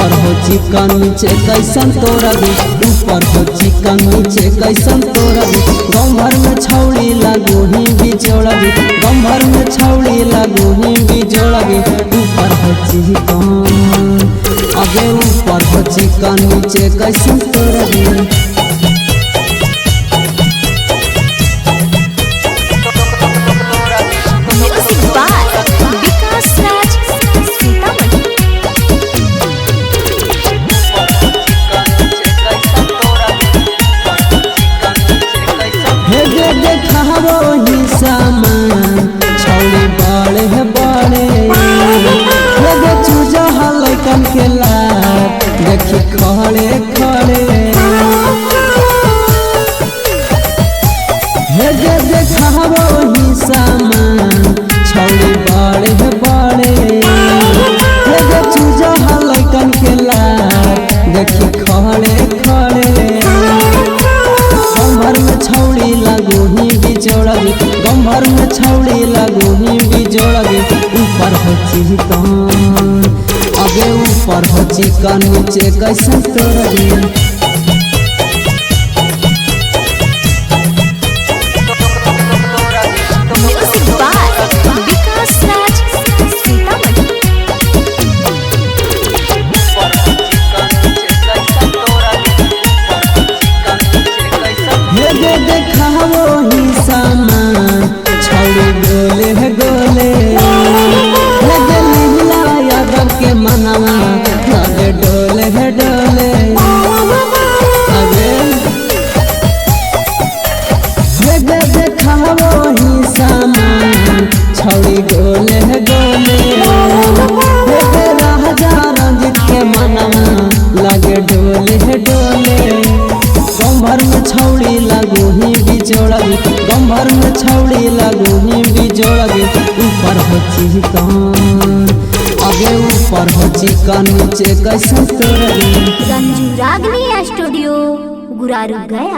ऊपर हो चिकन नीचे कैसन तोरा भी, ऊपर हो चिकन नीचे कैसन तोरा भी। गाँव भर में छौड़ी लागू ही बिजोड़ा भी, गाँव भर में छौड़ी लागू ही बिजोड़ा भी। ऊपर हो चिकन आगे ऊपर हो चिकन नीचे कैसन तोरा भी। देखावो ही सामान छौड़ी बड़े है बड़े, लगे चूजा हलकन के लात देखी खड़े खड़े। हे देखावो ही सामान छौड़ी बड़े है बड़े, लगे चूजा हलकन के लात देखी खड़े खड़े। गंभर में छौड़ी लागू ही बिजोड़ा भी, गंभर में छौड़ी लागू ही बिजोड़ा भी। ऊपर हो चिकन आगे ऊपर हो चिकन नीचे कैसन तोरा भी। देखावो ही सामान छौड़ी गोले है गोले, लगे लीला यादव के मनवा लगे डोले है डोले। देखावो ही सामान छौड़ी गोले है गोले, लगे राजा रंजित के मनवा लगे डोले है डोले। गंभर में छौड़ी लागू ही बिजोड़ा भी, गंभर में छौड़ी लागू ही बिजोड़ा भी। ऊपर हो चिकन आगे ऊपर हो चिकन नीचे कैसन तोरा भी। रंजू रागनी स्टूडियो गुरारू गया।